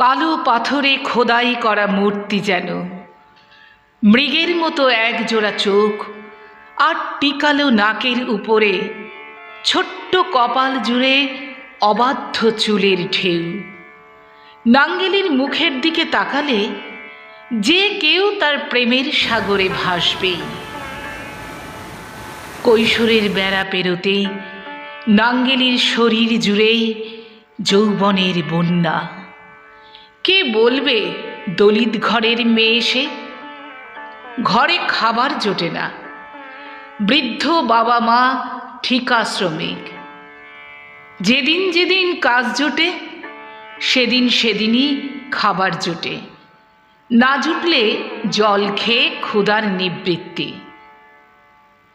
কালো পাথরে খোদাই করা মূর্তি যেন, মৃগের মতো একজোড়া চোখ আর টিকালো নাকের উপরে ছোট্ট কপাল জুড়ে অবাধ্য চুলের ঢেউ। নাঙ্গেলির মুখের দিকে তাকালে যে কেউ তার প্রেমের সাগরে ভাসবেই। কৈশোরের বেড়া পেরোতেই নাঙ্গেলির শরীর জুড়েই যৌবনের বন্যা। কে বলবে দলিত ঘরের মেয়ে সে? ঘরে খাবার জোটে না, বৃদ্ধ বাবা মা ঠিকা শ্রমিক। যেদিন যেদিন কাজ জোটে সেদিন সেদিনই খাবার জোটে, না জুটলে জল খেয়ে ক্ষুধার নিবৃত্তি।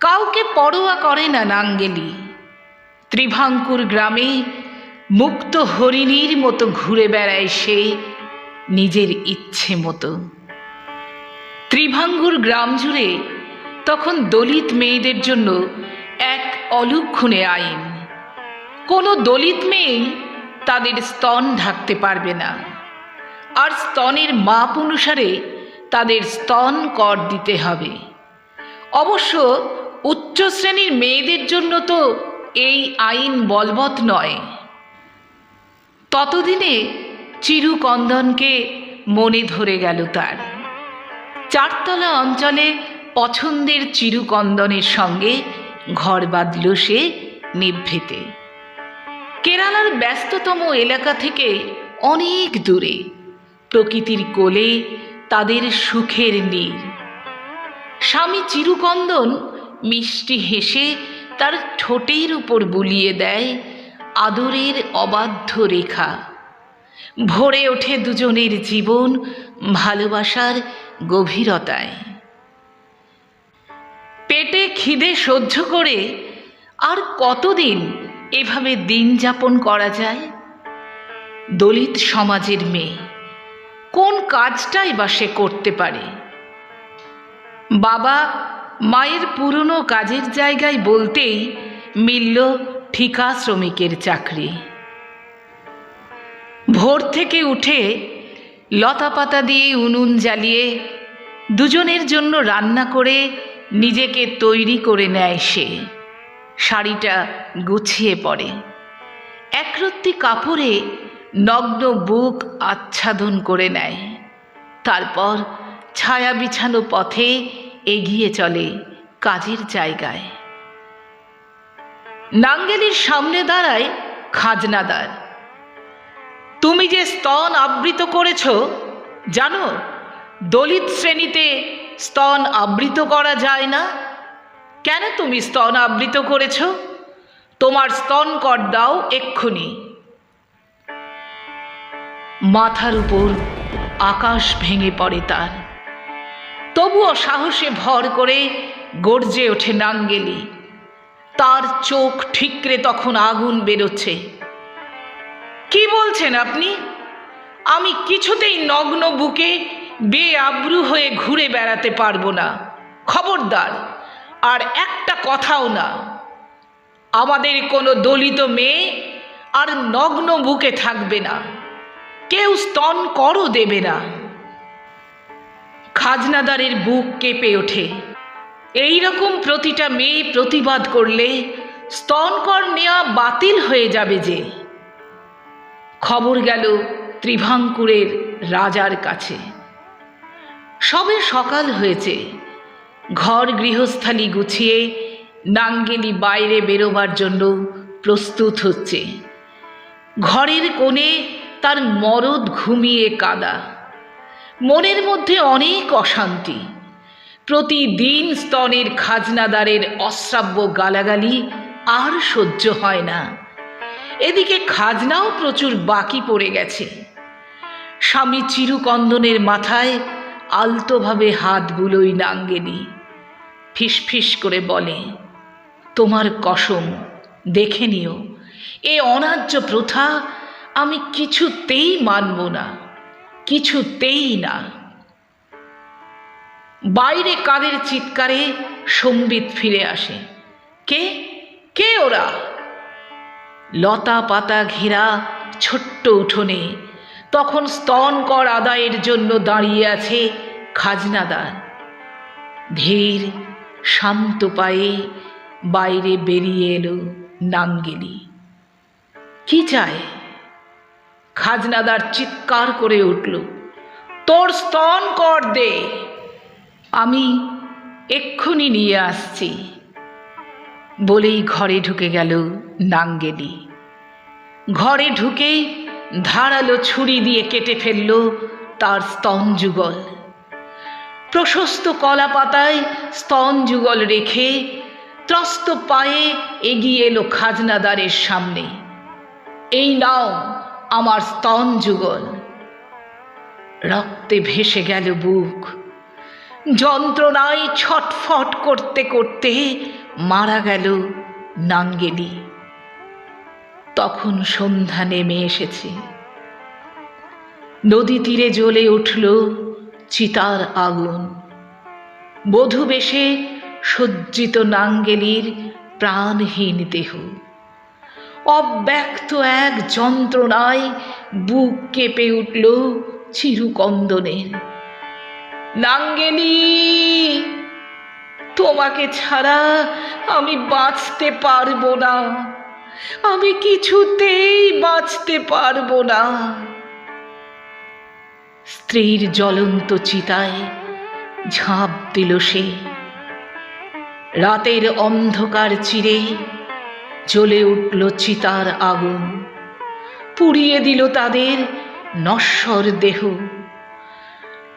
কাউকে পরোয়া করে না নাঙ্গেলি। ত্রিভাঙ্কুর গ্রামে মুক্ত হরিণীর মতো ঘুরে বেড়ায় সে নিজের ইচ্ছে মতো। ত্রিভাঙ্কুর গ্রাম জুড়ে তখন দলিত মেয়েদের জন্য এক অলক্ষণে আইন। কোনো দলিত মেয়েই তাদের স্তন ঢাকতে পারবে না, আর স্তনের মাপ অনুসারে তাদের স্তন কর দিতে হবে। অবশ্য উচ্চ শ্রেণীর মেয়েদের জন্য তো এই আইন বলবৎ নয়। ততদিনে চিরুকন্দনকে মনে ধরে গেল তার। চারতলা অঞ্চলে পছন্দের চিরুকন্দনের সঙ্গে ঘর বাঁধল সে নিভৃতে। কেরালার ব্যস্ততম এলাকা থেকে অনেক দূরে, প্রকৃতির কোলে তাদের সুখের নীড়। স্বামী চিরুকন্দন মিষ্টি হেসে তার ঠোঁটের উপর বুলিয়ে দেয় আদরের অবাধ্য রেখা। ভরে ওঠে দুজনের জীবন ভালোবাসার গভীরতায়। পেটে খিদে সহ্য করে আর কতদিন এভাবে দিন যাপন করা যায়? দলিত সমাজের মেয়ে কোন কাজটাই বা সে করতে পারে? বাবা মায়ের পুরনো কাজের জায়গায় বলতেই মিলল ঠিকা শ্রমিকের চাকরি। ভোর থেকে উঠে লতাপাতা দিয়ে উনুন জ্বালিয়ে দুজনের জন্য রান্না করে নিজেকে তৈরি করে নেয় সে। শাড়িটা গুছিয়ে পড়ে, একরত্তি কাপড়ে নগ্ন বুক আচ্ছাদন করে নেয়। তারপর ছায়া বিছানো পথে এগিয়ে চলে কাজের জায়গায়। নাঙ্গেলির সামনে দাঁড়ায় খাজনাদার। তুমি যে স্তন আবৃত করেছ, জানো দলিত শ্রেণীতে স্তন আবৃত করা যায় না। কেন তুমি স্তন আবৃত করেছ? তোমার স্তন কর দাও এক্ষুনি। মাথার উপর আকাশ ভেঙে পড়ে তার। তবুও সাহসে ভর করে গর্জে ওঠে নাঙ্গেলি। তার চোখ ঠিকরে তখন আগুন বেরোচ্ছে। কি বলছেন আপনি? আমি কিছুতেই নগ্ন বুকে বেআব্রু হয়ে ঘুরে বেড়াতে পারবো না। খবরদার, আর একটা কথাও না। আমাদের কোনো দলিত মেয়ে আর নগ্ন বুকে থাকবে না, কেউ স্তন করও দেবে না। খাজনাদারের বুক কেঁপে ওঠে। এই রকম প্রতিটা মেয়ে প্রতিবাদ করলে স্তন কর নেওয়া বাতিল হয়ে যাবে যে। খবর গেল ত্রিভাঙ্কুরের রাজার কাছে। সবে সকাল হয়েছে। ঘর গৃহস্থালি গুছিয়ে নাঙ্গেলি বাইরে বেরোবার জন্য প্রস্তুত হচ্ছে। ঘরের কোণে তার মরদ ঘুমিয়ে কাদা। মনের মধ্যে অনেক অশান্তি। প্রতিদিন স্তনের খাজনাদারের অশ্রাব্য গালাগালি আর সহ্য হয় না। এদিকে খাজনাও প্রচুর বাকি পড়ে গেছে। স্বামী চিরুকন্দনের মাথায় আলতোভাবে হাত বুলোই নাঙ্গেলি। ফিসফিস করে বলে, তোমার কসম, দেখে নিও, এ অন্যায্য প্রথা আমি কিছুতেই মানব না, কিছুতেই না। বাইরে কাদের চিৎকারে সম্বিত ফিরে আসে। কে কে ওরা? লতা পাতা ঘেরা ছোট্ট উঠোনে তখন স্তন কর আদায়ের জন্য দাঁড়িয়ে আছে খাজনাদার। ধীর শান্ত পায়ে বাইরে বেরিয়ে এলো নাঙ্গেলি। কি চায়? খাজনাদার চিৎকার করে উঠল, তোর স্তন কর দে, আমি এক্ষুনি নিয়ে আসছি। বলেই ঘরে ঢুকে গেল নাঙ্গেলি। ঘরে ঢুকেই ধারালো ছুরি দিয়ে কেটে ফেলল তার স্তন যুগল। প্রশস্ত কলা পাতায় স্তন যুগল রেখে ত্রস্ত পায়ে এগিয়ে এলো খাজনাদারের সামনে। এই নাও আমার স্তন যুগল। রক্তে ভেসে গেল বুক। যন্ত্রণায় ছটফট করতে করতে মারা গেল নাঙ্গেলি। তখন সন্ধ্যা নেমে এসেছে। নদী তীরে জ্বলে উঠল চিতার আগুন। বধূ বেশে সজ্জিত নাঙ্গেলির প্রাণহীন দেহ অব্যক্ত এক যন্ত্রণায় বুক কেঁপে উঠল চিরুকন্দনের। নাঙ্গেলি, তোমাকে ছাড়া আমি বাঁচতে পারবো না, আমি কিছুতেই বাঁচতে পারবো না। স্ত্রীর জ্বলন্ত চিতায় ঝাঁপ দিল সে। রাতের অন্ধকার চিরে জ্বলে উঠল চিতার আগুন, পুড়িয়ে দিল তাদের নশ্বর দেহ।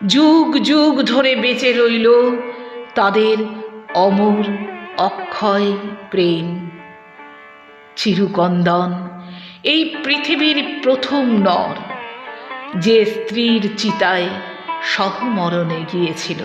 যুগ যুগ ধরে বেঁচে রইল তাদের অমর অক্ষয় প্রেম। চিরুকন্দন এই পৃথিবীর প্রথম নর যে স্ত্রীর চিতায় সহমরণে গিয়েছিল।